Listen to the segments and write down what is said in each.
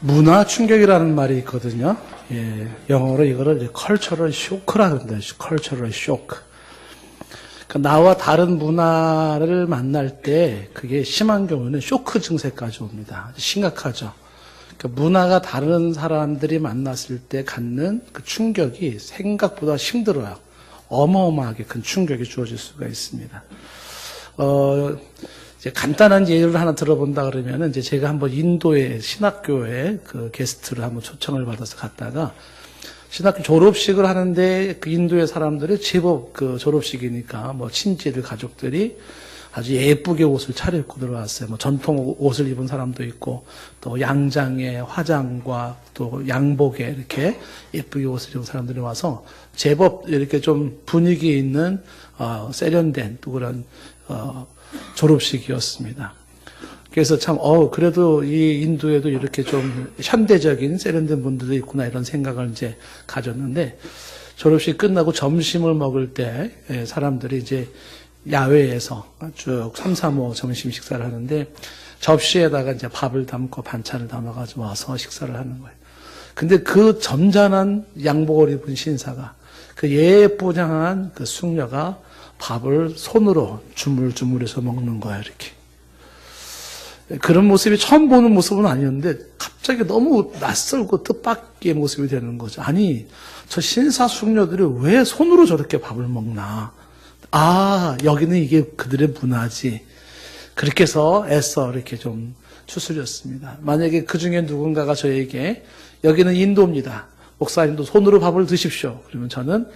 문화 충격이라는 말이 있거든요. 예, 영어로 이거를 cultural shock라고 합니다. cultural shock. 그러니까 나와 다른 문화를 만날 때 그게 심한 경우는 쇼크 증세까지 옵니다. 심각하죠. 그러니까 문화가 다른 사람들이 만났을 때 갖는 그 충격이 생각보다 힘들어요. 어마어마하게 큰 충격이 주어질 수가 있습니다. 이제 간단한 예를 하나 들어본다 그러면은 이제 제가 한번 인도의 신학교에 그 게스트를 한번 초청을 받아서 갔다가 신학교 졸업식을 하는데 그 인도의 사람들이 제법 그 졸업식이니까 뭐 친지들 가족들이 아주 예쁘게 옷을 차려입고 들어왔어요. 뭐 전통 옷을 입은 사람도 있고 또 양장에 화장과 또 양복에 이렇게 예쁘게 옷을 입은 사람들이 와서 제법 이렇게 좀 분위기 있는 세련된 또 그런 졸업식이었습니다. 그래서 참 그래도 이 인도에도 이렇게 좀 현대적인 세련된 분들도 있구나 이런 생각을 이제 가졌는데 졸업식 끝나고 점심을 먹을 때 사람들이 이제 야외에서 쭉 3, 3호 점심 식사를 하는데 접시에다가 이제 밥을 담고 반찬을 담아가지고 와서 식사를 하는 거예요. 근데 그 점잖은 양복을 입은 신사가 그 예쁘장한 그 숙녀가 밥을 손으로 주물주물해서 먹는 거야, 이렇게. 그런 모습이 처음 보는 모습은 아니었는데 갑자기 너무 낯설고 뜻밖의 모습이 되는 거죠. 아니, 저 신사 숙녀들이 왜 손으로 저렇게 밥을 먹나? 아, 여기는 이게 그들의 문화지. 그렇게 해서 애써 이렇게 좀 추스렸습니다. 만약에 그 중에 누군가가 저에게 여기는 인도입니다. 목사님도 손으로 밥을 드십시오. 그러면 저는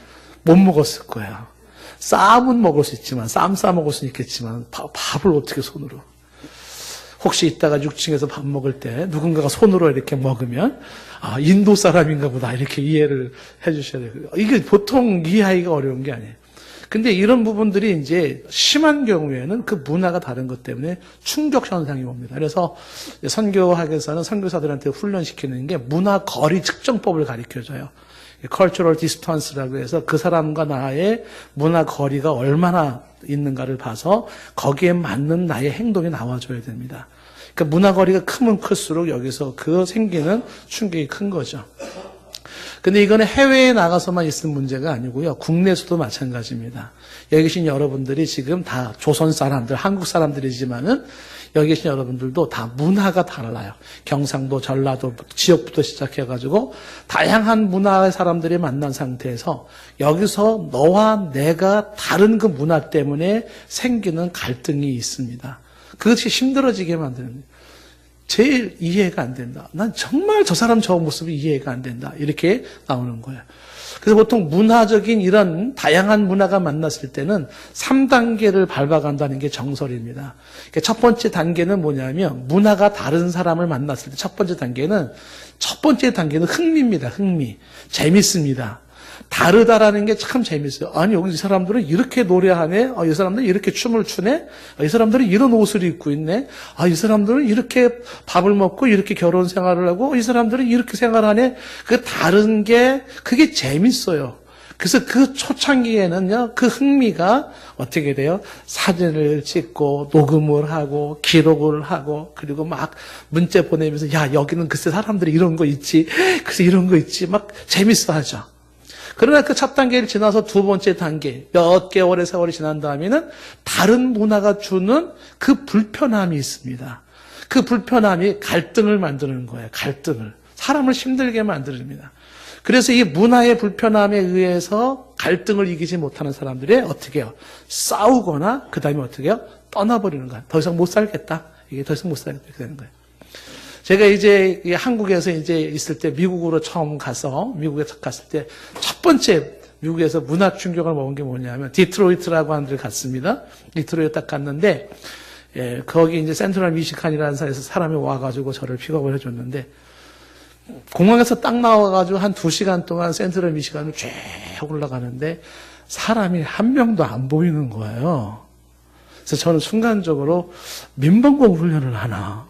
못 먹었을 거예요. 쌈은 먹을 수 있지만, 쌈 싸 먹을 수는 있겠지만, 밥을 어떻게 손으로. 혹시 이따가 6층에서 밥 먹을 때 누군가가 손으로 이렇게 먹으면, 아, 인도 사람인가 보다. 이렇게 이해를 해 주셔야 돼요. 이게 보통 이해하기가 어려운 게 아니에요. 근데 이런 부분들이 이제 심한 경우에는 그 문화가 다른 것 때문에 충격 현상이 옵니다. 그래서 선교학에서는 선교사들한테 훈련시키는 게 문화 거리 측정법을 가르쳐줘요. cultural distance라고 해서 그 사람과 나의 문화 거리가 얼마나 있는가를 봐서 거기에 맞는 나의 행동이 나와줘야 됩니다. 그러니까 문화 거리가 크면 클수록 여기서 그 생기는 충격이 큰 거죠. 근데 이거는 해외에 나가서만 있는 문제가 아니고요. 국내에서도 마찬가지입니다. 여기 계신 여러분들이 지금 다 조선 사람들, 한국 사람들이지만은 여기 계신 여러분들도 다 문화가 달라요. 경상도, 전라도, 지역부터 시작해가지고 다양한 문화의 사람들이 만난 상태에서 여기서 너와 내가 다른 그 문화 때문에 생기는 갈등이 있습니다. 그것이 힘들어지게 만드는 거예요. 제일 이해가 안 된다. 난 정말 저 사람 저 모습이 이해가 안 된다. 이렇게 나오는 거예요. 그래서 보통 문화적인 이런 다양한 문화가 만났을 때는 3단계를 밟아간다는 게 정설입니다. 그러니까 첫 번째 단계는 뭐냐면 문화가 다른 사람을 만났을 때 첫 번째 단계는 흥미입니다. 흥미. 재밌습니다. 다르다라는 게 참 재밌어요. 아니, 여기 이 사람들은 이렇게 노래하네? 이 사람들은 이렇게 춤을 추네? 이 사람들은 이런 옷을 입고 있네? 이 사람들은 이렇게 밥을 먹고 이렇게 결혼 생활을 하고 이 사람들은 이렇게 생활하네? 그 다른 게, 그게 재밌어요. 그래서 그 초창기에는요, 그 흥미가 어떻게 돼요? 사진을 찍고, 녹음을 하고, 기록을 하고, 그리고 막 문자 보내면서, 야, 여기는 글쎄 사람들이 이런 거 있지, 글쎄 이런 거 있지, 막 재밌어 하죠. 그러나 그 첫 단계를 지나서 두 번째 단계, 몇 개월의 세월이 지난 다음에는 다른 문화가 주는 그 불편함이 있습니다. 그 불편함이 갈등을 만드는 거예요. 갈등을. 사람을 힘들게 만듭니다. 그래서 이 문화의 불편함에 의해서 갈등을 이기지 못하는 사람들이 어떻게 해요? 싸우거나 그 다음에 어떻게 해요? 떠나버리는 거예요. 더 이상 못 살겠다. 이게 더 이상 못 살겠다. 이렇게 되는 거예요. 제가 이제 한국에서 이제 있을 때 미국으로 처음 가서 미국에 갔을 때 첫 번째 미국에서 문화 충격을 먹은 게 뭐냐면 디트로이트라고 하는 데를 갔습니다. 디트로이트 딱 갔는데 거기 이제 센트럴 미시간이라는 사람에서 사람이 와가지고 저를 픽업을 해줬는데 공항에서 딱 나와가지고 한 2시간 동안 센트럴 미시간을 쭉 올라가는데 사람이 한 명도 안 보이는 거예요. 그래서 저는 순간적으로 민방공 훈련을 하나.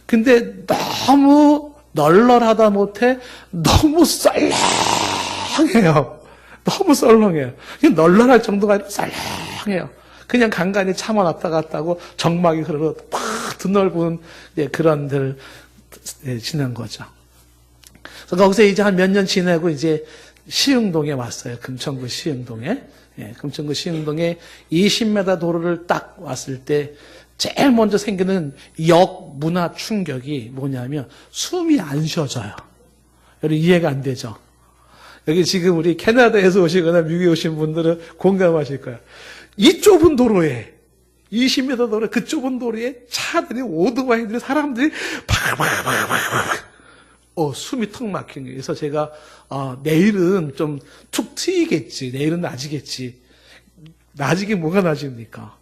근데 너무 널널하다 못해 너무 썰렁해요. 너무 썰렁해요. 널널할 정도가 아니라 썰렁해요. 그냥 간간히 차만 왔다 갔다 하고 정막이 흐르고 팍 드넓은 그런 데를 지난 거죠. 그래서 거기서 이제 한 몇 년 지내고 이제 시흥동에 왔어요. 금천구 시흥동에. 예, 금천구 시흥동에 20m 도로를 딱 왔을 때 제일 먼저 생기는 역 문화 충격이 뭐냐면 숨이 안 쉬어져요. 여러분 이해가 안 되죠? 여기 지금 우리 캐나다에서 오시거나 미국에 오신 분들은 공감하실 거예요. 이 좁은 도로에 20m 도로 그 좁은 도로에 차들이 오토바이들이 사람들이 팍팍팍팍팍 숨이 턱 막힌 거예요. 그래서 제가 내일은 좀 툭 트이겠지. 내일은 낮이겠지. 낮이긴 뭐가 낮입니까?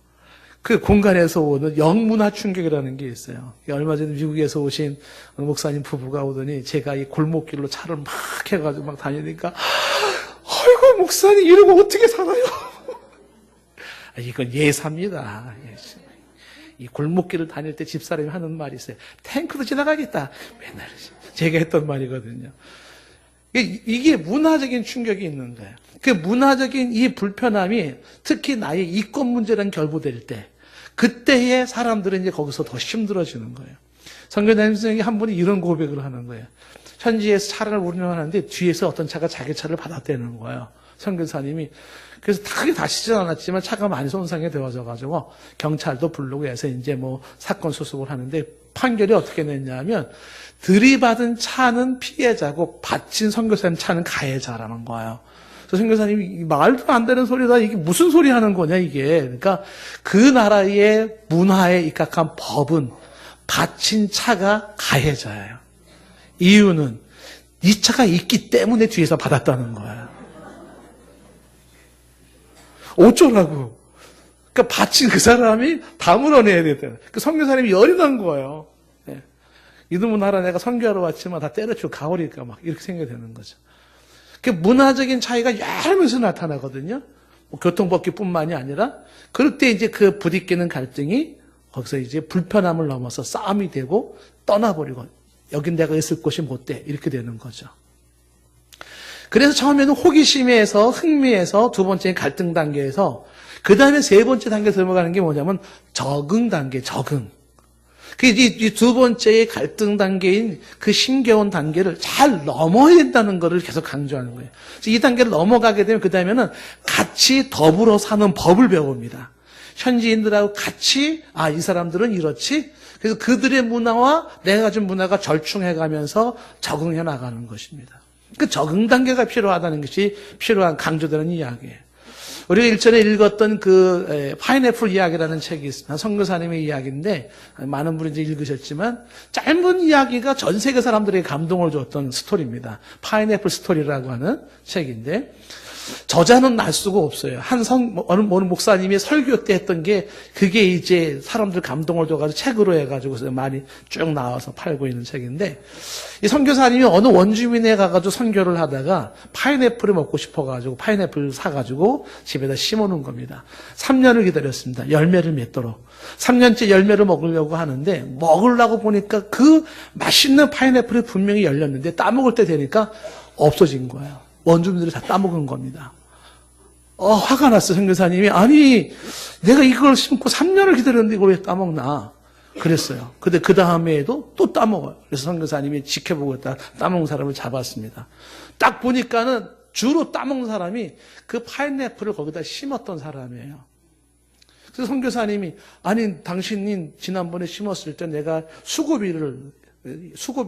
그 공간에서 오는 영문화 충격이라는 게 있어요. 얼마 전에 미국에서 오신 목사님 부부가 오더니 제가 이 골목길로 차를 막 해가지고 막 다니니까 아이고 목사님 이러고 어떻게 살아요? 이건 예사입니다. 이 골목길을 다닐 때 집사람이 하는 말이 있어요. 탱크도 지나가겠다. 맨날 제가 했던 말이거든요. 이게 문화적인 충격이 있는 거예요. 그 문화적인 이 불편함이 특히 나의 이권 문제랑 결부될 때, 그때의 사람들은 이제 거기서 더 힘들어지는 거예요. 선교사님 중에 한 분이 이런 고백을 하는 거예요. 현지에서 차를 운행하는데 뒤에서 어떤 차가 자기 차를 받아대는 거예요. 선교사님이. 그래서 크게 다치진 않았지만 차가 많이 손상이 되어져가지고 경찰도 부르고 해서 이제 뭐 사건 수습을 하는데 판결이 어떻게 냈냐면 들이받은 차는 피해자고 받친 선교사님 차는 가해자라는 거예요. 그래서 선교사님이 말도 안 되는 소리다. 이게 무슨 소리 하는 거냐 이게. 그러니까 그 나라의 문화에 입각한 법은 받친 차가 가해자예요. 이유는 이 차가 있기 때문에 뒤에서 받았다는 거예요. 어쩌라고. 그러니까 받친 그 사람이 다 물어내야 되잖아요. 그 선교사님이 열이 난 거예요. 네. 이놈은 나라 내가 선교하러 왔지만 다 때려치고 가버릴까 막 이렇게 생각이 되는 거죠. 그 문화적인 차이가 여러 면서 나타나거든요. 뭐 교통법규뿐만이 아니라 그럴 때 이제 그 부딪히는 갈등이 거기서 이제 불편함을 넘어서 싸움이 되고 떠나버리고 여긴 내가 있을 곳이 못 돼 이렇게 되는 거죠. 그래서 처음에는 호기심에서 흥미에서 두 번째는 갈등 단계에서 그 다음에 세 번째 단계에 넘어가는 게 뭐냐면 적응 단계, 적응. 이 두 번째의 갈등 단계인 그 신겨운 단계를 잘 넘어야 된다는 것을 계속 강조하는 거예요. 그래서 이 단계를 넘어가게 되면 그 다음에는 같이 더불어 사는 법을 배웁니다. 현지인들하고 같이 이 사람들은 이렇지. 그래서 그들의 문화와 내가 가진 문화가 절충해가면서 적응해 나가는 것입니다. 그 적응 단계가 필요하다는 것이 필요한 강조되는 이야기예요. 우리가 일전에 읽었던 그 파인애플 이야기라는 책이 있습니다. 선교사님의 이야기인데 많은 분이 이제 읽으셨지만 짧은 이야기가 전 세계 사람들에게 감동을 줬던 스토리입니다. 파인애플 스토리라고 하는 책인데 저자는 알 수가 없어요. 어느 목사님이 설교 때 했던 게 그게 이제 사람들 감동을 줘가지고 책으로 해가지고 많이 쭉 나와서 팔고 있는 책인데 이 선교사님이 어느 원주민에 가가지고 선교를 하다가 파인애플을 먹고 싶어가지고 파인애플 사가지고 집에다 심어놓은 겁니다. 3년을 기다렸습니다. 열매를 맺도록. 3년째 열매를 먹으려고 하는데 먹으려고 보니까 그 맛있는 파인애플이 분명히 열렸는데 따먹을 때 되니까 없어진 거예요. 원주민들이 다 따먹은 겁니다. 화가 났어, 선교사님이. 아니, 내가 이걸 심고 3년을 기다렸는데 이걸 왜 따먹나? 그랬어요. 근데 그 다음에도 또 따먹어요. 그래서 선교사님이 지켜보고 있다 따먹는 사람을 잡았습니다. 딱 보니까는 주로 따먹는 사람이 그 파인애플을 거기다 심었던 사람이에요. 그래서 선교사님이 아니, 당신이 지난번에 심었을 때 내가 수고비를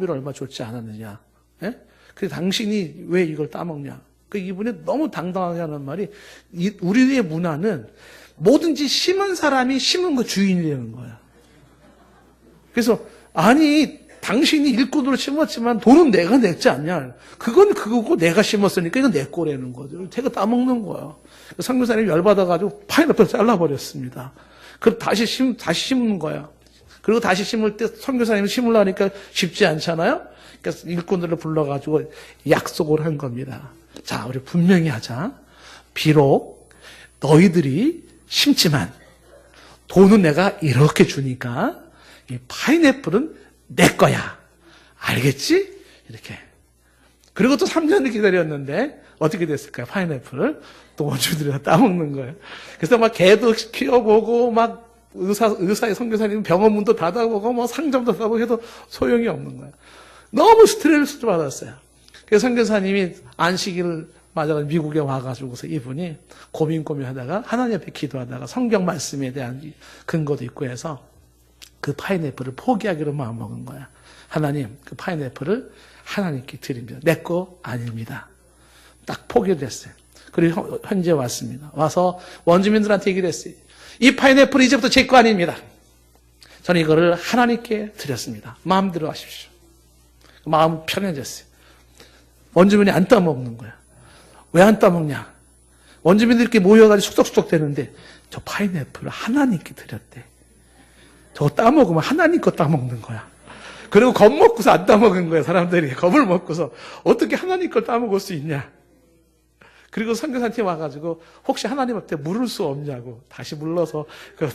얼마 줬지 않았느냐? 예? 그래서 당신이 왜 이걸 따먹냐? 그 이분이 너무 당당하게 하는 말이 우리의 문화는 뭐든지 심은 사람이 심은 거 주인이 되는 거야. 그래서 아니 당신이 일꾼으로 심었지만 돈은 내가 냈지 않냐? 그건 그거고 내가 심었으니까 이건 내 거라는 거죠. 제가 따먹는 거야. 선교사님이 열받아가지고 파인애플 잘라버렸습니다. 그럼 다시 심는 거야. 그리고 다시 심을 때 선교사님이 심으려니까 쉽지 않잖아요. 그래서 일꾼들을 불러가지고 약속을 한 겁니다. 자, 우리 분명히 하자. 비록 너희들이 심지만 돈은 내가 이렇게 주니까 이 파인애플은 내 거야. 알겠지? 이렇게. 그리고 또 3년을 기다렸는데 어떻게 됐을까요? 파인애플을 또 원주민들이 다 따먹는 거예요. 그래서 막 개도 키워보고 막 의사의 선교사님은 병원 문도 닫아보고 뭐 상점도 닫아보고 해도 소용이 없는 거야. 너무 스트레스를 받았어요. 그래서 선교사님이 안식일을 맞아서 미국에 와가지고서 이분이 고민하다가 하나님 앞에 기도하다가 성경 말씀에 대한 근거도 있고 해서 그 파인애플을 포기하기로 마음먹은 거야. 하나님, 그 파인애플을 하나님께 드립니다. 내 거 아닙니다. 딱 포기를 했어요. 그리고 현재 왔습니다. 와서 원주민들한테 얘기를 했어요. 이 파인애플이 이제부터 제 거 아닙니다. 저는 이거를 하나님께 드렸습니다. 마음대로 하십시오. 마음 편해졌어요. 원주민이 안 따먹는 거야. 왜 안 따먹냐? 원주민들이 이렇게 모여가지고 숙덕숙덕 되는데 저 파인애플을 하나님께 드렸대. 저거 따먹으면 하나님 거 따먹는 거야. 그리고 겁먹고서 안 따먹은 거야. 사람들이 겁을 먹고서 어떻게 하나님 걸 따먹을 수 있냐. 그리고 선교사한테 와가지고 혹시 하나님 앞에 물을 수 없냐고 다시 물러서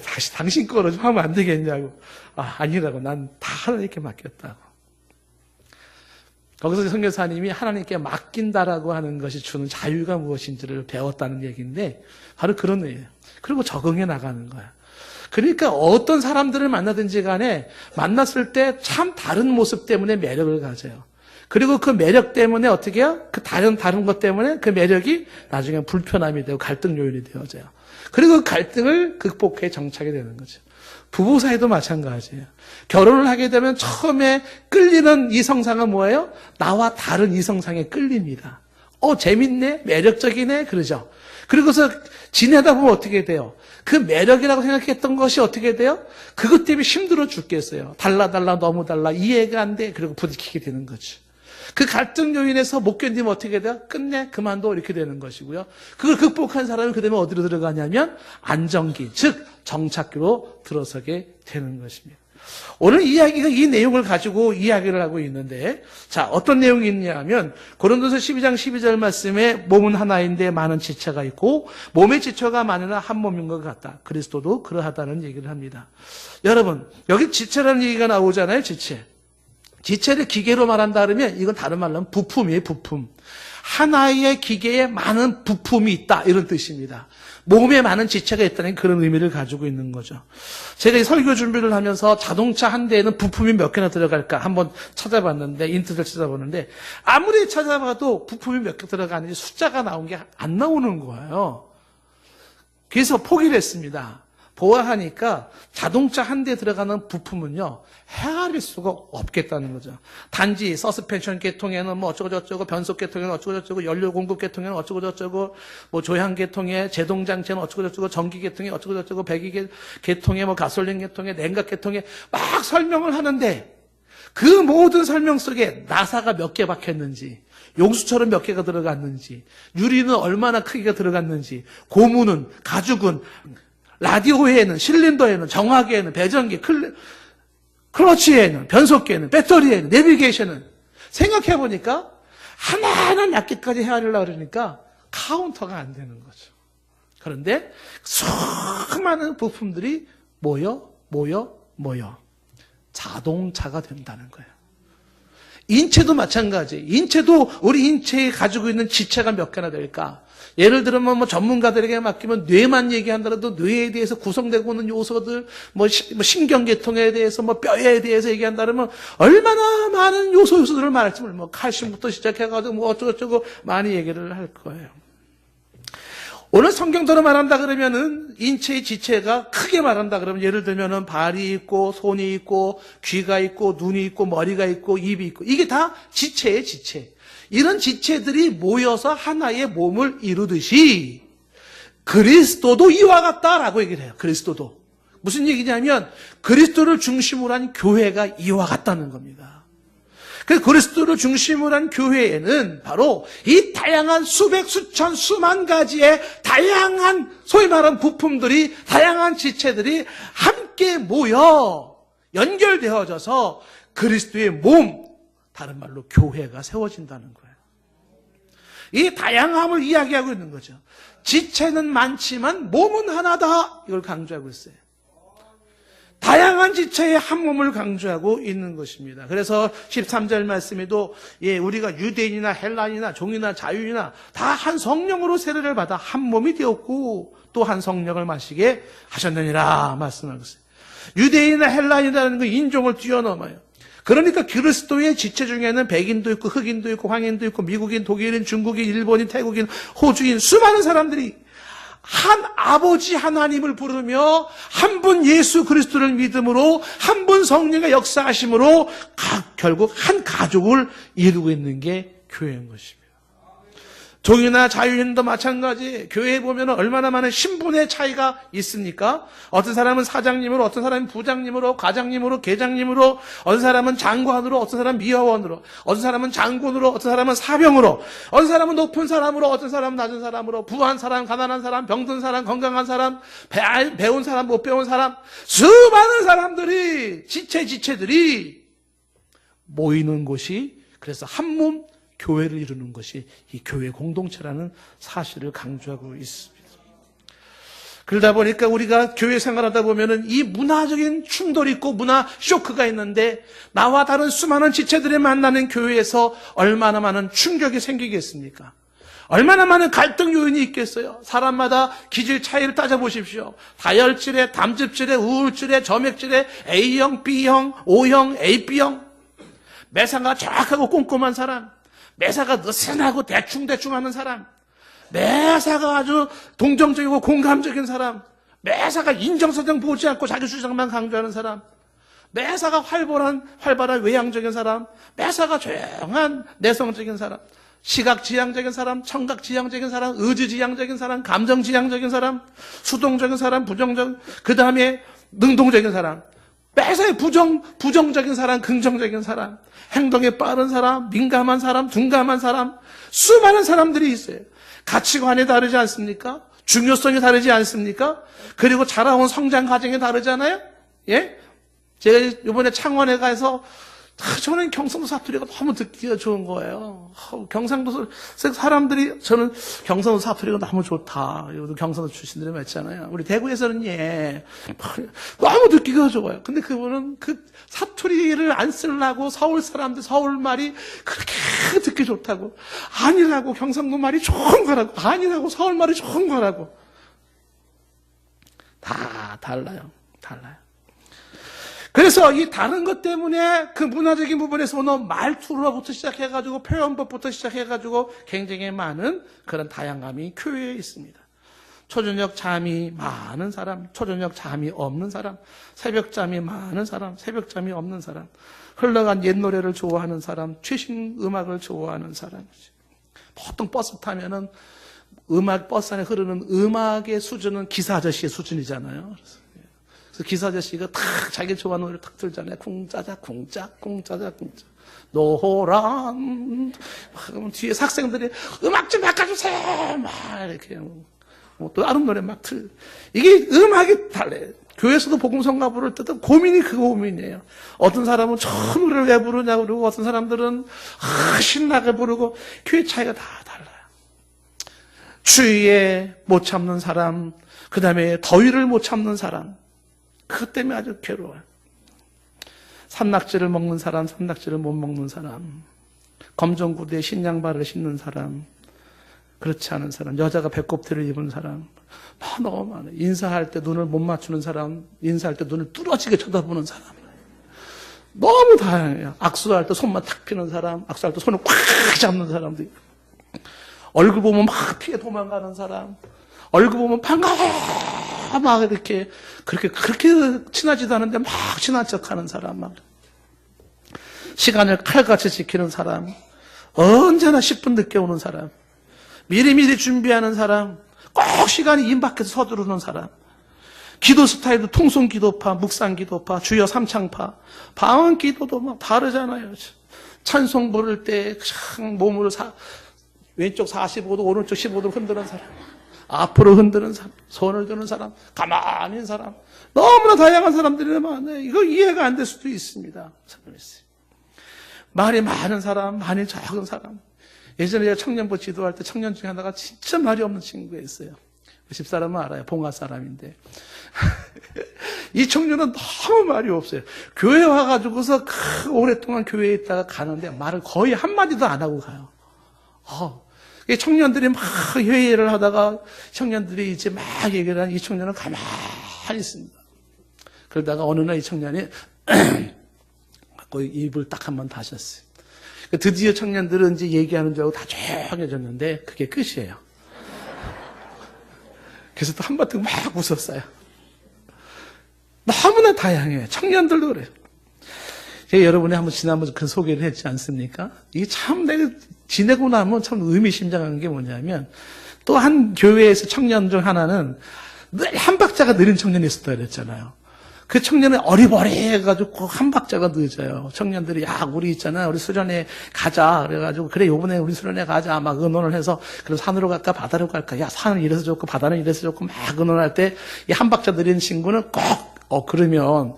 다시 당신 거로 좀 하면 안 되겠냐고. 아니라고. 난 다 하나님께 맡겼다고. 거기서 선교사님이 하나님께 맡긴다라고 하는 것이 주는 자유가 무엇인지를 배웠다는 얘기인데 바로 그런 의미예요. 그리고 적응해 나가는 거야. 그러니까 어떤 사람들을 만나든지 간에 만났을 때 참 다른 모습 때문에 매력을 가져요. 그리고 그 매력 때문에 어떻게 해요? 그 다른 것 때문에 그 매력이 나중에 불편함이 되고 갈등 요인이 되어져요. 그리고 그 갈등을 극복해 정착이 되는 거죠. 부부 사이도 마찬가지예요. 결혼을 하게 되면 처음에 끌리는 이성상은 뭐예요? 나와 다른 이성상에 끌립니다. 재밌네? 매력적이네? 그러죠. 그리고서 지내다 보면 어떻게 돼요? 그 매력이라고 생각했던 것이 어떻게 돼요? 그것 때문에 힘들어 죽겠어요. 달라, 너무 달라, 이해가 안 돼. 그리고 부딪히게 되는 거죠. 그 갈등 요인에서 못 견디면 어떻게 돼요? 끝내, 그만둬. 이렇게 되는 것이고요. 그걸 극복한 사람은 그 다음에 어디로 들어가냐면 안정기, 즉 정착기로 들어서게 되는 것입니다. 오늘 이야기가 이 내용을 가지고 이야기를 하고 있는데, 자, 어떤 내용이 있냐면 고린도서 12장 12절 말씀에 몸은 하나인데 많은 지체가 있고 몸의 지체가 많으나 한 몸인 것 같다. 그리스도도 그러하다는 얘기를 합니다. 여러분, 여기 지체라는 얘기가 나오잖아요. 지체를 기계로 말한다 그러면 이건 다른 말로 하면 부품이에요. 부품. 하나의 기계에 많은 부품이 있다, 이런 뜻입니다. 몸에 많은 지체가 있다는 그런 의미를 가지고 있는 거죠. 제가 이 설교 준비를 하면서 자동차 한 대에는 부품이 몇 개나 들어갈까 한번 찾아봤는데, 인터넷 찾아보는데 아무리 찾아봐도 부품이 몇 개 들어가는지 숫자가 나온 게 안 나오는 거예요. 그래서 포기를 했습니다. 보아하니까 자동차 한 대 들어가는 부품은요, 헤아릴 수가 없겠다는 거죠. 단지 서스펜션 계통에는 뭐 어쩌고저쩌고, 변속 계통에는 어쩌고저쩌고, 연료 공급 계통에는 어쩌고저쩌고, 뭐 조향 계통에, 제동장치는 어쩌고저쩌고, 전기 계통에 어쩌고저쩌고, 배기 계통에, 뭐 가솔린 계통에, 냉각 계통에 막 설명을 하는데 그 모든 설명 속에 나사가 몇 개 박혔는지, 용수철은 몇 개가 들어갔는지, 유리는 얼마나 크기가 들어갔는지, 고무는, 가죽은, 라디오에는, 실린더에는, 정화기에는, 배전기, 클러치에는, 변속기에는, 배터리에는, 내비게이션은, 생각해보니까 하나하나 낱개까지 헤아리려고 그러니까 카운터가 안 되는 거죠. 그런데 수많은 부품들이 모여 자동차가 된다는 거예요. 인체도 마찬가지. 인체도 우리 인체에 가지고 있는 지체가 몇 개나 될까? 예를 들면 뭐 전문가들에게 맡기면 뇌만 얘기한다라도 뇌에 대해서 구성되고 있는 요소들, 뭐 신경계통에 대해서, 뭐 뼈에 대해서 얘기한다면 얼마나 많은 요소들을 말할지 모르겠어요. 뭐 칼슘부터 시작해가지고 뭐 어쩌고저쩌고 많이 얘기를 할 거예요. 오늘 성경대로 말한다 그러면은 인체의 지체가 크게 말한다 그러면 예를 들면은 발이 있고 손이 있고 귀가 있고 눈이 있고 머리가 있고 입이 있고 이게 다 지체예요, 지체. 이런 지체들이 모여서 하나의 몸을 이루듯이 그리스도도 이와 같다라고 얘기를 해요. 그리스도도. 무슨 얘기냐면 그리스도를 중심으로 한 교회가 이와 같다는 겁니다. 그 그리스도를 중심으로 한 교회에는 바로 이 다양한 수백, 수천, 수만 가지의 다양한 소위 말하는 부품들이, 다양한 지체들이 함께 모여 연결되어져서 그리스도의 몸, 다른 말로 교회가 세워진다는 거예요. 이 다양함을 이야기하고 있는 거죠. 지체는 많지만 몸은 하나다, 이걸 강조하고 있어요. 다양한 지체의 한 몸을 강조하고 있는 것입니다. 그래서 13절 말씀에도 우리가 유대인이나 헬라인이나 종이나 자유인이나 다 한 성령으로 세례를 받아 한 몸이 되었고 또 한 성령을 마시게 하셨느니라 말씀하고 있어요. 유대인이나 헬라인이라는 그 인종을 뛰어넘어요. 그러니까 그리스도의 지체 중에는 백인도 있고 흑인도 있고 황인도 있고 미국인, 독일인, 중국인, 일본인, 태국인, 호주인 수많은 사람들이 한 아버지 하나님을 부르며 한 분 예수 그리스도를 믿음으로 한 분 성령의 역사하심으로 결국 한 가족을 이루고 있는 게 교회인 것입니다. 종이나 자유인도 마찬가지. 교회에 보면 얼마나 많은 신분의 차이가 있습니까? 어떤 사람은 사장님으로, 어떤 사람은 부장님으로, 과장님으로, 계장님으로, 어떤 사람은 장관으로, 어떤 사람은 미화원으로, 어떤 사람은 장군으로, 어떤 사람은 사병으로, 어떤 사람은 높은 사람으로, 어떤 사람은 낮은 사람으로, 부한 사람, 가난한 사람, 병든 사람, 건강한 사람, 배운 사람, 못 배운 사람, 수많은 사람들이, 지체들이 모이는 곳이 그래서 한 몸, 교회를 이루는 것이 이 교회 공동체라는 사실을 강조하고 있습니다. 그러다 보니까 우리가 교회 생활하다 보면은 이 문화적인 충돌이 있고 문화 쇼크가 있는데 나와 다른 수많은 지체들이 만나는 교회에서 얼마나 많은 충격이 생기겠습니까? 얼마나 많은 갈등 요인이 있겠어요? 사람마다 기질 차이를 따져보십시오. 다혈질에, 담즙질에, 우울질에, 점액질에 A형, B형, O형, AB형, 매사가 정확하고 꼼꼼한 사람, 매사가 느슨하고 대충 하는 사람, 매사가 아주 동정적이고 공감적인 사람, 매사가 인정사정 보지 않고 자기 주장만 강조하는 사람, 매사가 활발한 외향적인 사람, 매사가 조용한 내성적인 사람, 시각지향적인 사람, 청각지향적인 사람, 의지지향적인 사람, 감정지향적인 사람, 수동적인 사람, 그 다음에 능동적인 사람, 매사에 부정적인 사람, 긍정적인 사람, 행동에 빠른 사람, 민감한 사람, 둔감한 사람, 수많은 사람들이 있어요. 가치관이 다르지 않습니까? 중요성이 다르지 않습니까? 그리고 자라온 성장 과정이 다르잖아요? 예? 제가 이번에 창원에 가서 저는 경상도 사투리가 너무 듣기가 좋은 거예요. 경상도 사람들이 저는 경상도 사투리가 너무 좋다. 여기도 경상도 출신들이 많잖아요. 우리 대구에서는 너무 듣기가 좋아요. 근데 그분은 그 사투리를 안 쓰려고 서울 사람들 서울 말이 그렇게 듣기 좋다고. 아니라고 경상도 말이 좋은 거라고. 아니라고 서울 말이 좋은 거라고. 다 달라요. 그래서 이 다른 것 때문에 그 문화적인 부분에서 오는 말투로부터 시작해가지고 표현법부터 시작해가지고 굉장히 많은 그런 다양함이 교회에 있습니다. 초저녁 잠이 많은 사람, 초저녁 잠이 없는 사람, 새벽 잠이 많은 사람, 새벽 잠이 없는 사람, 흘러간 옛 노래를 좋아하는 사람, 최신 음악을 좋아하는 사람. 보통 버스 타면은 버스 안에 흐르는 음악의 수준은 기사 아저씨의 수준이잖아요. 그래서 기사 아저씨가 탁 자기 좋아하는 노래를 탁 들잖아요. 쿵짜자 쿵짝 노란 뒤에 학생들이 음악 좀 바꿔주세요 막 이렇게 또 다른 노래 막 이게 음악이 달라요. 교회에서도 복음성가 부를 때도 고민이 그 고민이에요. 어떤 사람은 저 노래를 왜 부르냐 그러고 어떤 사람들은 신나게 부르고 교회 차이가 다 달라요. 추위에 못 참는 사람, 그 다음에 더위를 못 참는 사람, 그것 때문에 아주 괴로워요. 산낙지를 먹는 사람, 산낙지를 못 먹는 사람, 검정구두에 신양발을 신는 사람, 그렇지 않은 사람, 여자가 배꼽티를 입은 사람, 너무 많아요. 인사할 때 눈을 못 맞추는 사람, 인사할 때 눈을 뚫어지게 쳐다보는 사람, 너무 다양해요. 악수할 때 손만 탁 피는 사람, 악수할 때 손을 꽉 잡는 사람도 있고, 얼굴 보면 막 피해 도망가는 사람, 얼굴 보면 반가워 막 이렇게 그렇게 친하지도 않은데 막 친한 척하는 사람, 막 시간을 칼같이 지키는 사람, 언제나 10분 늦게 오는 사람, 미리미리 준비하는 사람, 꼭 시간이 임박해서 서두르는 사람, 기도 스타일도 통성 기도파, 묵상 기도파, 주여 삼창파, 방언 기도도 막 다르잖아요. 찬송 부를 때 몸으로 왼쪽 45도, 오른쪽 15도 흔드는 사람, 앞으로 흔드는 사람, 손을 드는 사람, 가만히 있는 사람, 너무나 다양한 사람들이 많아요. 이거 이해가 안 될 수도 있습니다. 말이 많은 사람, 말이 적은 사람. 예전에 제가 청년부 지도할 때 청년 중에 하나가 진짜 말이 없는 친구가 있어요. 그 집사람은 알아요. 봉화 사람인데. 이 청년은 너무 말이 없어요. 교회 와가지고서 오랫동안 교회에 있다가 가는데 말을 거의 한마디도 안 하고 가요. 이 청년들이 막 회의를 하다가 청년들이 이제 막 얘기를 하는 이 청년은 가만히 있습니다. 그러다가 어느 날 이 청년이 입을 딱 한 번 다셨어요. 드디어 청년들은 이제 얘기하는 줄 알고 다 조용해졌는데 그게 끝이에요. 그래서 또 한바탕 막 웃었어요. 너무나 다양해요. 청년들도 그래요. 제가 여러분이 한번 지난번에 그 소개를 했지 않습니까? 이게 참 내가 지내고 나면 참 의미심장한 게 뭐냐면 또 한 교회에서 청년 중 하나는 늘 한 박자가 느린 청년이 있었다 그랬잖아요. 그 청년은 어리버리해가지고 한 박자가 늦어요. 청년들이 야 우리 있잖아 우리 수련회 가자 그래가지고 그래 요번에 우리 수련회 가자 막 의논을 해서 그럼 산으로 갈까 바다로 갈까 야 산은 이래서 좋고 바다는 이래서 좋고 막 의논할 때 이 한 박자 느린 친구는 꼭 그러면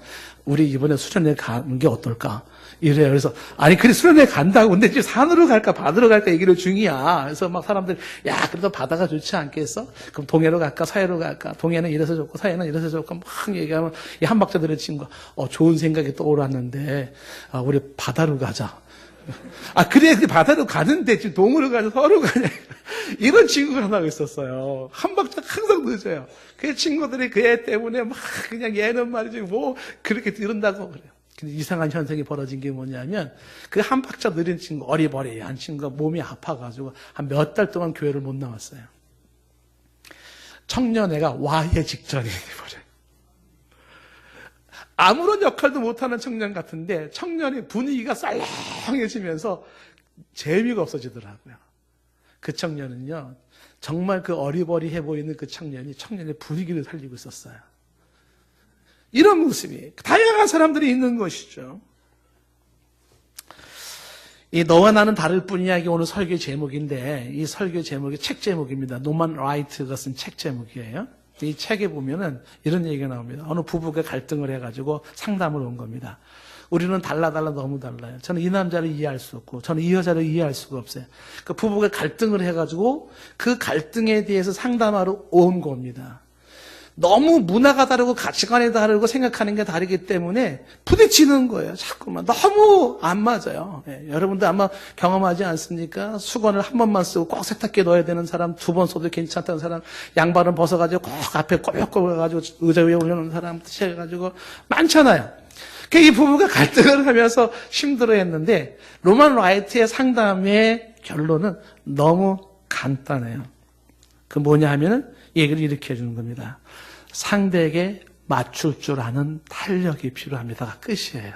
우리 이번에 수련회 가는 게 어떨까 이래요. 그래서 아니 그래 수련회 간다고 근데 지금 산으로 갈까 바다로 갈까 얘기를 중이야. 그래서 막 사람들 야 그래도 바다가 좋지 않겠어? 그럼 동해로 갈까 서해로 갈까? 동해는 이래서 좋고 서해는 이래서 좋고 막 얘기하면 이 한 박자 들은 친구가 좋은 생각이 떠올랐는데 우리 바다로 가자. 그래 바다로 가는데 지금 동으로 가자 서로 가냐 이런 친구가 하나 있었어요. 한 박자 항상 늦어요. 그 친구들이 그 애 때문에 막 그냥 얘는 말이지 뭐 그렇게 이런다고 그래요. 근데 이상한 현상이 벌어진 게 뭐냐면 그 한 박자 느린 친구 어리버리한 친구가 몸이 아파가지고 한 몇 달 동안 교회를 못 나왔어요. 청년회가 와해 직전이 돼버려요. 아무런 역할도 못하는 청년 같은데 청년의 분위기가 쌀렁해지면서 재미가 없어지더라고요. 그 청년은요 정말 그 어리버리해 보이는 그 청년이 청년의 분위기를 살리고 있었어요. 이런 모습이 다양한 사람들이 있는 것이죠. 이 너와 나는 다를 뿐이야 이게 오늘 설교 제목인데 이 설교 제목이 책 제목입니다. 노만 라이트가 쓴 책 제목이에요. 이 책에 보면은 이런 얘기가 나옵니다. 어느 부부가 갈등을 해가지고 상담을 온 겁니다. 우리는 달라 너무 달라요. 저는 이 남자를 이해할 수 없고 저는 이 여자를 이해할 수가 없어요. 그 부부가 갈등을 해가지고 그 갈등에 대해서 상담하러 온 겁니다. 너무 문화가 다르고 가치관이 다르고 생각하는 게 다르기 때문에 부딪히는 거예요. 자꾸만 너무 안 맞아요. 여러분도 아마 경험하지 않습니까? 수건을 한 번만 쓰고 꼭 세탁기에 넣어야 되는 사람, 두 번 써도 괜찮다는 사람, 양발은 벗어가지고 꼭 앞에 꼬박꼬박해가지고 의자 위에 올려놓은 사람 해가지고 많잖아요. 이 부부가 갈등을 하면서 힘들어했는데 로만 라이트의 상담의 결론은 너무 간단해요. 그 뭐냐 하면은 얘기를 이렇게 해주는 겁니다. 상대에게 맞출 줄 아는 탄력이 필요합니다가 끝이에요.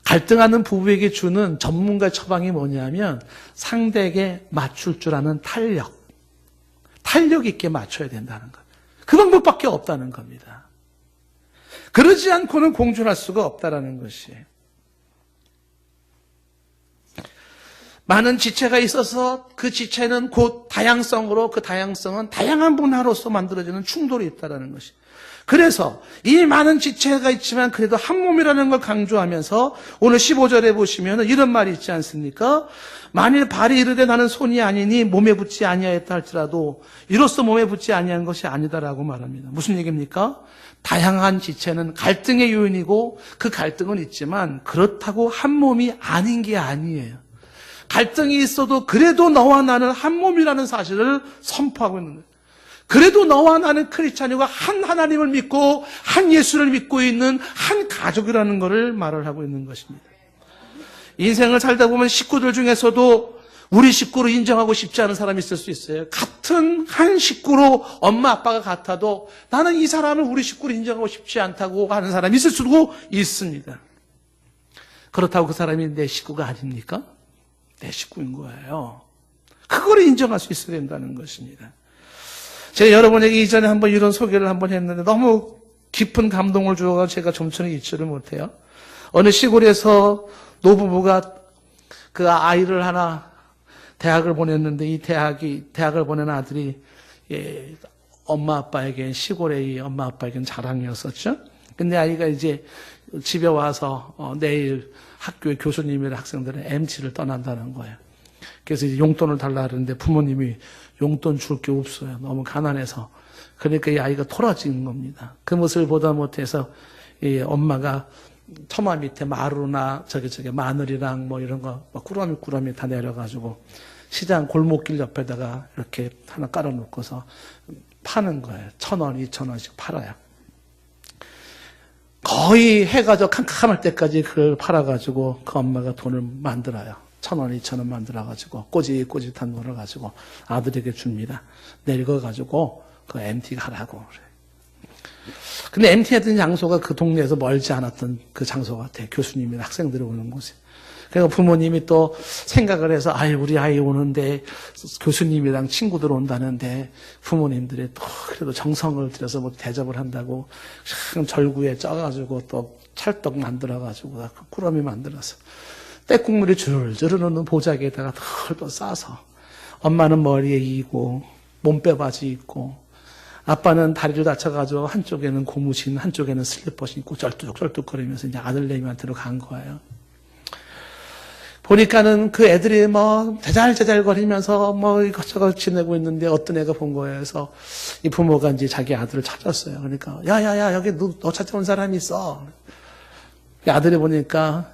갈등하는 부부에게 주는 전문가 처방이 뭐냐면 상대에게 맞출 줄 아는 탄력 있게 맞춰야 된다는 것. 그 방법밖에 없다는 겁니다. 그러지 않고는 공존할 수가 없다는 것이에요. 많은 지체가 있어서 그 지체는 곧 다양성으로 그 다양성은 다양한 문화로서 만들어지는 충돌이 있다는 것이. 그래서 이 많은 지체가 있지만 그래도 한 몸이라는 걸 강조하면서 오늘 15절에 보시면 이런 말이 있지 않습니까? 만일 발이 이르되 나는 손이 아니니 몸에 붙지 아니하였다 할지라도 이로써 몸에 붙지 아니한 것이 아니다라고 말합니다. 무슨 얘기입니까? 다양한 지체는 갈등의 요인이고 그 갈등은 있지만 그렇다고 한 몸이 아닌 게 아니에요. 갈등이 있어도 그래도 너와 나는 한 몸이라는 사실을 선포하고 있는 거예요. 그래도 너와 나는 크리스찬이고 한 하나님을 믿고 한 예수를 믿고 있는 한 가족이라는 것을 말을 하고 있는 것입니다. 인생을 살다 보면 식구들 중에서도 우리 식구로 인정하고 싶지 않은 사람이 있을 수 있어요. 같은 한 식구로 엄마 아빠가 같아도 나는 이 사람을 우리 식구로 인정하고 싶지 않다고 하는 사람이 있을 수도 있습니다. 그렇다고 그 사람이 내 식구가 아닙니까? 내 식구인 거예요. 그거를 인정할 수 있어야 된다는 것입니다. 제가 여러분에게 이전에 한번 이런 소개를 한번 했는데 너무 깊은 감동을 주어서 제가 좀처럼 잊지를 못해요. 어느 시골에서 노부부가 그 아이를 하나 대학을 보냈는데 이 대학을 보낸 아들이 엄마 아빠에게 시골의 엄마 아빠에게는 자랑이었었죠. 근데 아이가 이제 집에 와서 내일 학교의 교수님이랑 학생들은 MT를 떠난다는 거예요. 그래서 이제 용돈을 달라 그러는데 부모님이 용돈 줄 게 없어요. 너무 가난해서. 그러니까 이 아이가 토라진 겁니다. 그 모습을 보다 못해서 이 엄마가 처마 밑에 마루나 저기 마늘이랑 뭐 이런 거 꾸러미 다 내려가지고 시장 골목길 옆에다가 이렇게 하나 깔아놓고서 파는 거예요. 1,000원, 2,000원씩 팔아요. 거의 해가 저 캄캄할 때까지 그걸 팔아가지고 그 엄마가 돈을 만들어요. 1,000원, 2,000원 만들어가지고 꼬짓꼬짓한 돈을 가지고 아들에게 줍니다. 내려가지고 그 MT 가라고 그래요. 근데 MT 했던 장소가 그 동네에서 멀지 않았던 그 장소 같아요. 교수님이나 학생들이 오는 곳에. 그러니까 부모님이 또 생각을 해서 우리 아이 오는데 교수님이랑 친구들 온다는데 부모님들이 또 그래도 정성을 들여서 뭐 대접을 한다고 절구에 쪄가지고 또 찰떡 만들어가지고 꾸러미 만들어서 때국물이 줄줄 흐르는 보자기에다가 덜덜 싸서 엄마는 머리에 이고 몸빼 바지 입고 아빠는 다리를 다쳐가지고 한쪽에는 고무신 한쪽에는 슬리퍼 신고 쩔뚝쩔뚝거리면서 이제 아들내미한테로 간 거예요. 보니까는 그 애들이 뭐 대잘대잘거리면서 뭐 이것저것 지내고 있는데 어떤 애가 본 거예요. 그래서 이 부모가 이제 자기 아들을 찾았어요. 그러니까 야야야 여기 너 찾아온 사람이 있어. 아들이 보니까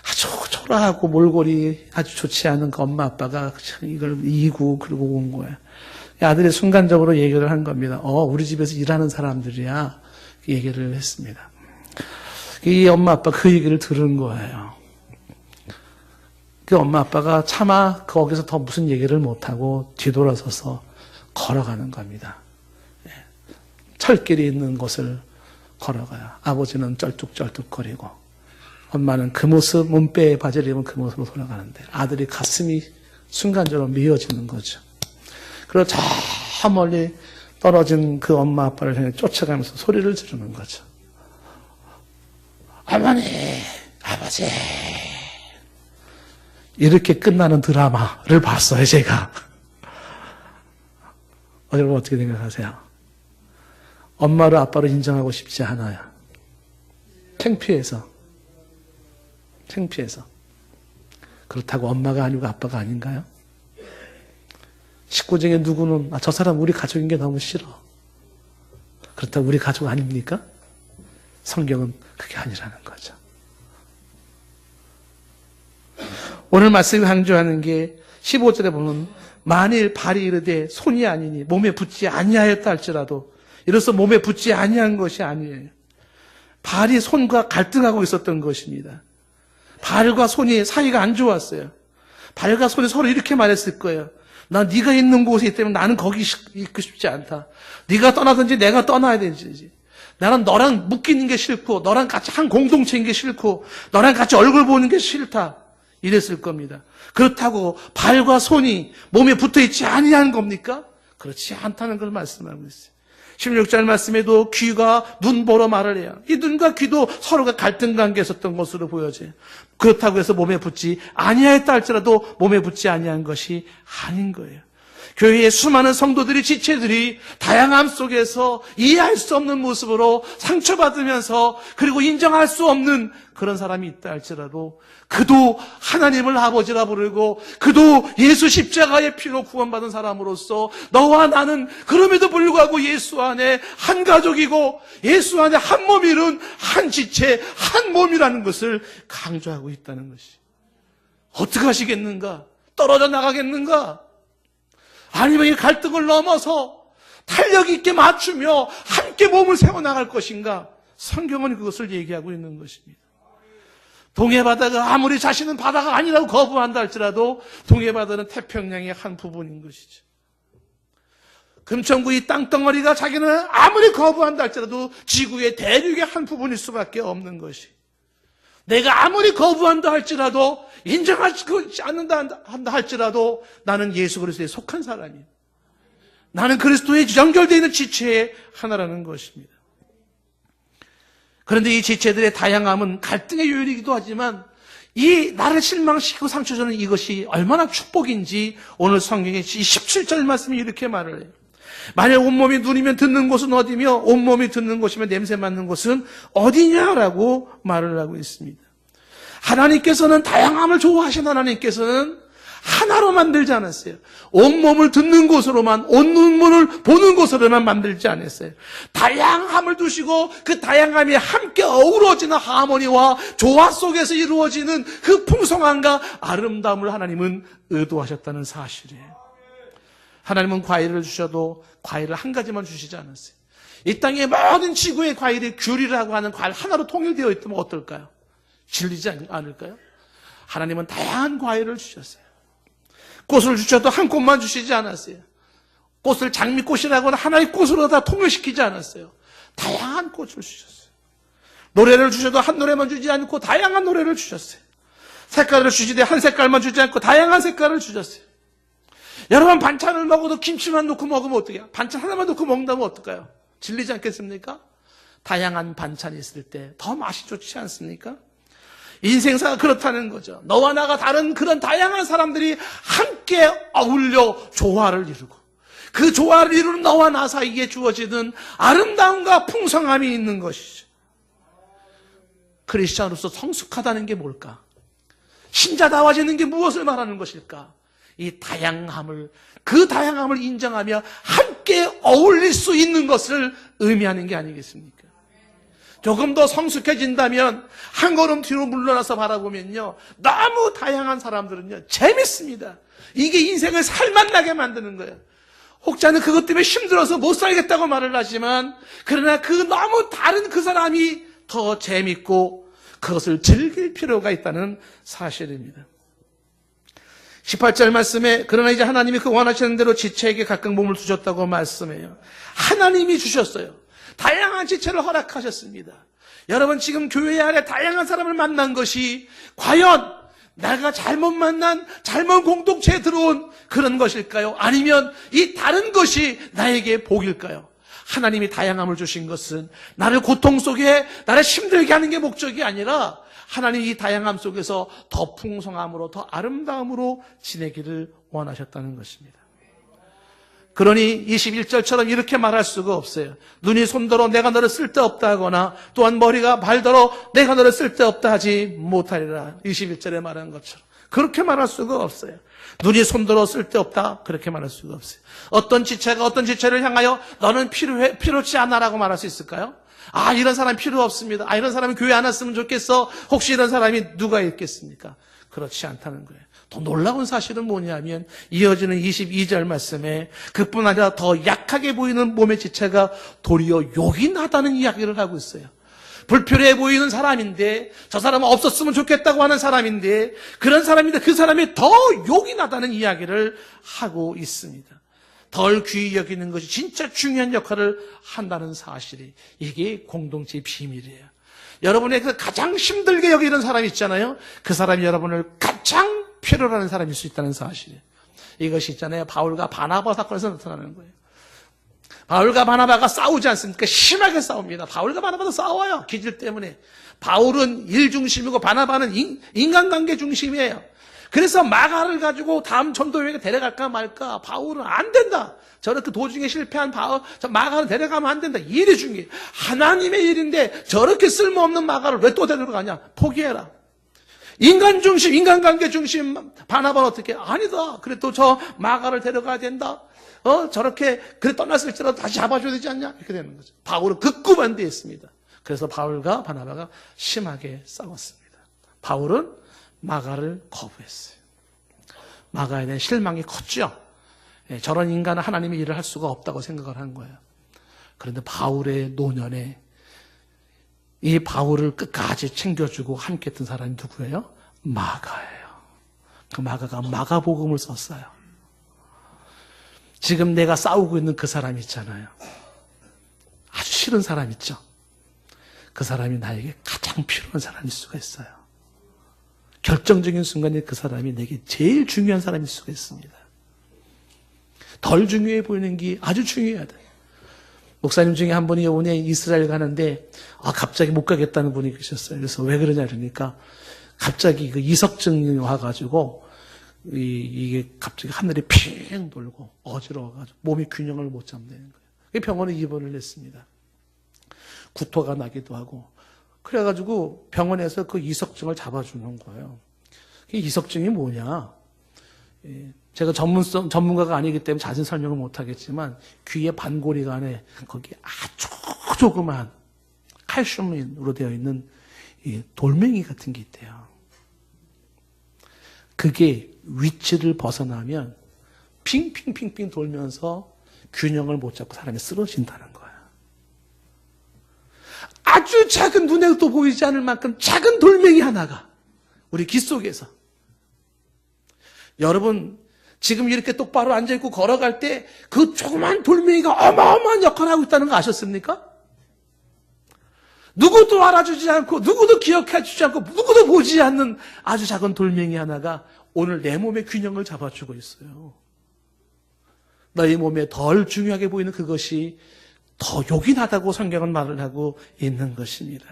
아주 초라하고 몰골이 아주 좋지 않은 그 엄마 아빠가 이걸 이고 그러고 온 거예요. 아들이 순간적으로 얘기를 한 겁니다. 우리 집에서 일하는 사람들이야. 얘기를 했습니다. 이 엄마 아빠 그 얘기를 들은 거예요. 그 엄마 아빠가 차마 거기서 더 무슨 얘기를 못하고 뒤돌아서서 걸어가는 겁니다. 철길이 있는 곳을 걸어가요. 아버지는 쩔뚝쩔뚝거리고 엄마는 그 모습, 몸빼에 바지를 입은 그 모습으로 돌아가는데 아들이 가슴이 순간적으로 미어지는 거죠. 그리고 저 멀리 떨어진 그 엄마 아빠를 향해 쫓아가면서 소리를 지르는 거죠. 어머니, 아버지. 이렇게 끝나는 드라마를 봤어요, 제가. 여러분 어떻게 생각하세요? 엄마를 아빠로 인정하고 싶지 않아요. 창피해서. 그렇다고 엄마가 아니고 아빠가 아닌가요? 식구 중에 누구는 저 사람 우리 가족인 게 너무 싫어. 그렇다고 우리 가족 아닙니까? 성경은 그게 아니라는 거죠. 오늘 말씀이 강조하는 게 15절에 보면 만일 발이 이르되 손이 아니니 몸에 붙지 아니하였다 할지라도 이로써 몸에 붙지 아니한 것이 아니에요. 발이 손과 갈등하고 있었던 것입니다. 발과 손이 사이가 안 좋았어요. 발과 손이 서로 이렇게 말했을 거예요. 나 네가 있는 곳에 있기 때문에 나는 거기 있고 싶지 않다. 네가 떠나든지 내가 떠나야 되지. 나는 너랑 묶이는 게 싫고 너랑 같이 한 공동체인 게 싫고 너랑 같이 얼굴 보는 게 싫다. 이랬을 겁니다. 그렇다고 발과 손이 몸에 붙어있지 아니한 겁니까? 그렇지 않다는 걸 말씀하고 있어요. 16절 말씀에도 귀가 눈 보러 말을 해요. 이 눈과 귀도 서로가 갈등 관계에 있었던 것으로 보여져요. 그렇다고 해서 몸에 붙지 아니하였다 할지라도 몸에 붙지 아니한 것이 아닌 거예요. 교회의 수많은 성도들이 지체들이 다양함 속에서 이해할 수 없는 모습으로 상처받으면서 그리고 인정할 수 없는 그런 사람이 있다 할지라도 그도 하나님을 아버지라 부르고 그도 예수 십자가의 피로 구원받은 사람으로서 너와 나는 그럼에도 불구하고 예수 안에 한 가족이고 예수 안에 한 몸이 이룬 한 지체 한 몸이라는 것을 강조하고 있다는 것이 어떻게 하시겠는가? 떨어져 나가겠는가? 아니면 이 갈등을 넘어서 탄력 있게 맞추며 함께 몸을 세워나갈 것인가? 성경은 그것을 얘기하고 있는 것입니다. 동해바다가 아무리 자신은 바다가 아니라고 거부한다 할지라도 동해바다는 태평양의 한 부분인 것이죠. 금천구 이 땅덩어리가 자기는 아무리 거부한다 할지라도 지구의 대륙의 한 부분일 수밖에 없는 것이 내가 아무리 거부한다 할지라도 인정하지 않는다 한다 할지라도 나는 예수 그리스도에 속한 사람이에요. 나는 그리스도에 연결되어 있는 지체의 하나라는 것입니다. 그런데 이 지체들의 다양함은 갈등의 요인이기도 하지만 이 나를 실망시키고 상처 주는 이것이 얼마나 축복인지 오늘 성경의 17절 말씀이 이렇게 말을 해요. 만약 온몸이 눈이면 듣는 곳은 어디며 온몸이 듣는 곳이면 냄새 맡는 곳은 어디냐라고 말을 하고 있습니다. 하나님께서는 다양함을 좋아하신 하나님께서는 하나로 만들지 않았어요. 온몸을 듣는 곳으로만, 온눈을 보는 곳으로만 만들지 않았어요. 다양함을 두시고 그 다양함이 함께 어우러지는 하모니와 조화 속에서 이루어지는 그 풍성함과 아름다움을 하나님은 의도하셨다는 사실이에요. 하나님은 과일을 주셔도 과일을 한 가지만 주시지 않았어요. 이 땅의 모든 지구의 과일이 귤이라고 하는 과일 하나로 통일되어 있다면 어떨까요? 질리지 않을까요? 하나님은 다양한 과일을 주셨어요. 꽃을 주셔도 한 꽃만 주시지 않았어요. 꽃을 장미꽃이라고 하는 하나의 꽃으로 다 통일시키지 않았어요. 다양한 꽃을 주셨어요. 노래를 주셔도 한 노래만 주지 않고 다양한 노래를 주셨어요. 색깔을 주시되 한 색깔만 주지 않고 다양한 색깔을 주셨어요. 여러분, 반찬을 먹어도 김치만 넣고 먹으면 어떻게 해요? 반찬 하나만 넣고 먹는다면 어떨까요? 질리지 않겠습니까? 다양한 반찬이 있을 때 더 맛이 좋지 않습니까? 인생사가 그렇다는 거죠. 너와 나가 다른 그런 다양한 사람들이 함께 어울려 조화를 이루고 그 조화를 이루는 너와 나 사이에 주어지는 아름다움과 풍성함이 있는 것이죠. 크리스찬으로서 성숙하다는 게 뭘까? 신자다워지는 게 무엇을 말하는 것일까? 이 다양함을, 그 다양함을 인정하며 함께 어울릴 수 있는 것을 의미하는 게 아니겠습니까? 조금 더 성숙해진다면 한 걸음 뒤로 물러나서 바라보면요, 너무 다양한 사람들은요 재밌습니다. 이게 인생을 살맛나게 만드는 거예요. 혹자는 그것 때문에 힘들어서 못 살겠다고 말을 하지만, 그러나 그 너무 다른 그 사람이 더 재밌고 그것을 즐길 필요가 있다는 사실입니다. 18절 말씀에 그러나 이제 하나님이 그 원하시는 대로 지체에게 각각 몸을 주셨다고 말씀해요. 하나님이 주셨어요. 다양한 지체를 허락하셨습니다. 여러분, 지금 교회 안에 다양한 사람을 만난 것이 과연 내가 잘못 만난 잘못 공동체에 들어온 그런 것일까요? 아니면 이 다른 것이 나에게 복일까요? 하나님이 다양함을 주신 것은 나를 고통 속에 나를 힘들게 하는 게 목적이 아니라 하나님이 이 다양함 속에서 더 풍성함으로 더 아름다움으로 지내기를 원하셨다는 것입니다. 그러니 21절처럼 이렇게 말할 수가 없어요. 눈이 손더러 내가 너를 쓸데없다 하거나 또한 머리가 발더러 내가 너를 쓸데없다 하지 못하리라. 21절에 말한 것처럼 그렇게 말할 수가 없어요. 눈이 손들어 쓸데없다 그렇게 말할 수가 없어요. 어떤 지체가 어떤 지체를 향하여 너는 필요치 않아라고 말할 수 있을까요? 아, 이런 사람 필요 없습니다. 아, 이런 사람이 교회 안 왔으면 좋겠어. 혹시 이런 사람이 누가 있겠습니까? 그렇지 않다는 거예요. 더 놀라운 사실은 뭐냐면 이어지는 22절 말씀에 그뿐 아니라 더 약하게 보이는 몸의 지체가 도리어 욕이 나다는 이야기를 하고 있어요. 불필요해 보이는 사람인데, 저 사람은 없었으면 좋겠다고 하는 사람인데, 그런 사람인데 그 사람이 더 욕이 나다는 이야기를 하고 있습니다. 덜 귀히 여기는 것이 진짜 중요한 역할을 한다는 사실이, 이게 공동체의 비밀이에요. 여러분의 가장 힘들게 여기는 사람 있잖아요. 그 사람이 여러분을 가장 필요로 하는 사람일 수 있다는 사실이에요. 이것이 있잖아요. 바울과 바나바 사건에서 나타나는 거예요. 바울과 바나바가 싸우지 않습니까? 심하게 싸웁니다. 바울과 바나바도 싸워요. 기질 때문에. 바울은 일 중심이고 바나바는 인간관계 중심이에요. 그래서 마가를 가지고 다음 전도여행에 데려갈까 말까. 바울은 안 된다. 저렇게 도중에 실패한 마가를 데려가면 안 된다. 일이 중요해. 하나님의 일인데 저렇게 쓸모없는 마가를 왜 또 데려가냐. 포기해라. 인간 중심, 인간관계 중심 바나바는 어떻게? 아니다. 그래 또 저 마가를 데려가야 된다. 저렇게 그래 떠났을지라도 다시 잡아줘야 되지 않냐? 이렇게 되는 거죠. 바울은 극구 반대했습니다. 그래서 바울과 바나바가 심하게 싸웠습니다. 바울은 마가를 거부했어요. 마가에 대한 실망이 컸죠. 저런 인간은 하나님의 일을 할 수가 없다고 생각을 한 거예요. 그런데 바울의 노년에 이 바울을 끝까지 챙겨주고 함께 했던 사람이 누구예요? 마가예요. 그 마가가 마가복음을 썼어요. 지금 내가 싸우고 있는 그 사람 있잖아요. 아주 싫은 사람 있죠. 그 사람이 나에게 가장 필요한 사람일 수가 있어요. 결정적인 순간에 그 사람이 내게 제일 중요한 사람일 수가 있습니다. 덜 중요해 보이는 게 아주 중요하다. 목사님 중에 한 분이 이번에 이스라엘 가는데 갑자기 못 가겠다는 분이 계셨어요. 그래서 왜 그러냐 그러니까 갑자기 그 이석증이 와가지고 이게 갑자기 하늘에 핑 돌고 어지러워가지고 몸이 균형을 못 잡는 거예요. 병원에 입원을 했습니다. 구토가 나기도 하고 그래가지고 병원에서 그 이석증을 잡아주는 거예요. 이석증이 뭐냐? 제가 전문가가 아니기 때문에 자세히 설명을 못하겠지만 귀의 반고리가 안에 거기에 아주 조그만 칼슘으로 되어 있는 이 돌멩이 같은 게 있대요. 그게 위치를 벗어나면 핑핑핑핑 돌면서 균형을 못 잡고 사람이 쓰러진다는 거야. 아주 작은 눈에도 보이지 않을 만큼 작은 돌멩이 하나가 우리 귀 속에서. 여러분 지금 이렇게 똑바로 앉아있고 걸어갈 때 그 조그만 돌멩이가 어마어마한 역할을 하고 있다는 거 아셨습니까? 누구도 알아주지 않고 누구도 기억해주지 않고 누구도 보지 않는 아주 작은 돌멩이 하나가 오늘 내 몸의 균형을 잡아주고 있어요. 너희 몸에 덜 중요하게 보이는 그것이 더 요긴하다고 성경은 말을 하고 있는 것입니다.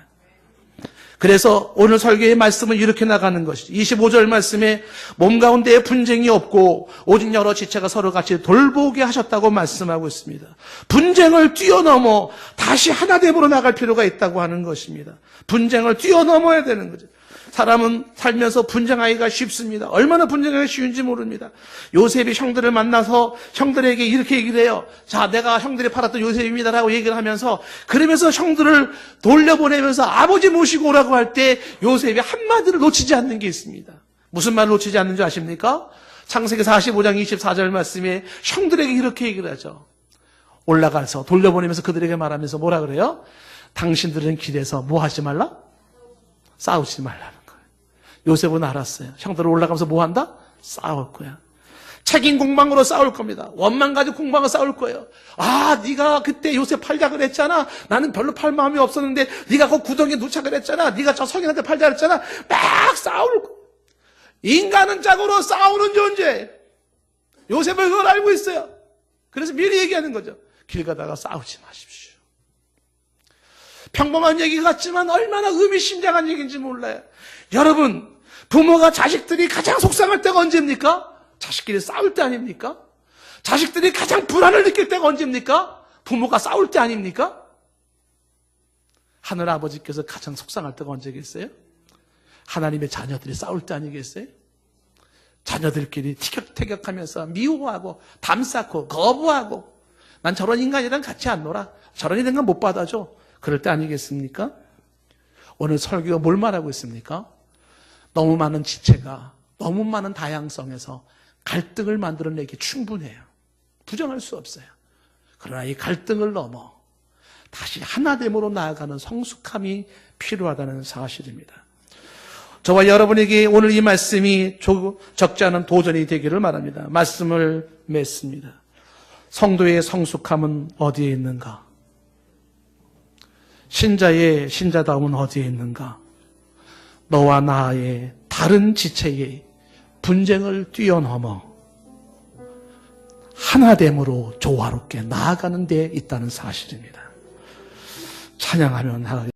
그래서 오늘 설교의 말씀은 이렇게 나가는 것이죠. 25절 말씀에 몸 가운데에 분쟁이 없고 오직 여러 지체가 서로 같이 돌보게 하셨다고 말씀하고 있습니다. 분쟁을 뛰어넘어 다시 하나됨으로 나갈 필요가 있다고 하는 것입니다. 분쟁을 뛰어넘어야 되는 거죠. 사람은 살면서 분쟁하기가 쉽습니다. 얼마나 분쟁하기가 쉬운지 모릅니다. 요셉이 형들을 만나서 형들에게 이렇게 얘기를 해요. 자, 내가 형들이 팔았던 요셉입니다라고 얘기를 하면서 그러면서 형들을 돌려보내면서 아버지 모시고 오라고 할 때 요셉이 한마디를 놓치지 않는 게 있습니다. 무슨 말을 놓치지 않는 줄 아십니까? 창세기 45장 24절 말씀에 형들에게 이렇게 얘기를 하죠. 올라가서 돌려보내면서 그들에게 말하면서 뭐라 그래요? 당신들은 길에서 뭐 하지 말라? 싸우지 말라는 거예요. 요셉은 알았어요. 형들은 올라가면서 뭐 한다? 싸울 거야. 책임 공방으로 싸울 겁니다. 원망 가지고 공방으로 싸울 거예요. 아, 네가 그때 요셉 팔자 그랬잖아. 나는 별로 팔 마음이 없었는데 네가 그 구덩이에 누차 그랬잖아. 네가 저 성인한테 팔자 그랬잖아. 막 싸울 거예요. 인간은 짝으로 싸우는 존재. 요셉은 그걸 알고 있어요. 그래서 미리 얘기하는 거죠. 길 가다가 싸우지 마십시오. 평범한 얘기 같지만 얼마나 의미심장한 얘기인지 몰라요. 여러분, 부모가 자식들이 가장 속상할 때가 언제입니까? 자식끼리 싸울 때 아닙니까? 자식들이 가장 불안을 느낄 때가 언제입니까? 부모가 싸울 때 아닙니까? 하늘 아버지께서 가장 속상할 때가 언제겠어요? 하나님의 자녀들이 싸울 때 아니겠어요? 자녀들끼리 티격태격하면서 미워하고 담쌓고 거부하고 난 저런 인간이랑 같이 안 놀아. 저런 인간 못 받아줘. 그럴 때 아니겠습니까? 오늘 설교가 뭘 말하고 있습니까? 너무 많은 지체가 너무 많은 다양성에서 갈등을 만들어내기 충분해요. 부정할 수 없어요. 그러나 이 갈등을 넘어 다시 하나됨으로 나아가는 성숙함이 필요하다는 사실입니다. 저와 여러분에게 오늘 이 말씀이 적지 않은 도전이 되기를 바랍니다. 말씀을 맺습니다. 성도의 성숙함은 어디에 있는가? 신자의 신자다움은 어디에 있는가? 너와 나의 다른 지체의 분쟁을 뛰어넘어 하나됨으로 조화롭게 나아가는 데 있다는 사실입니다. 찬양하며 나아가겠습니다.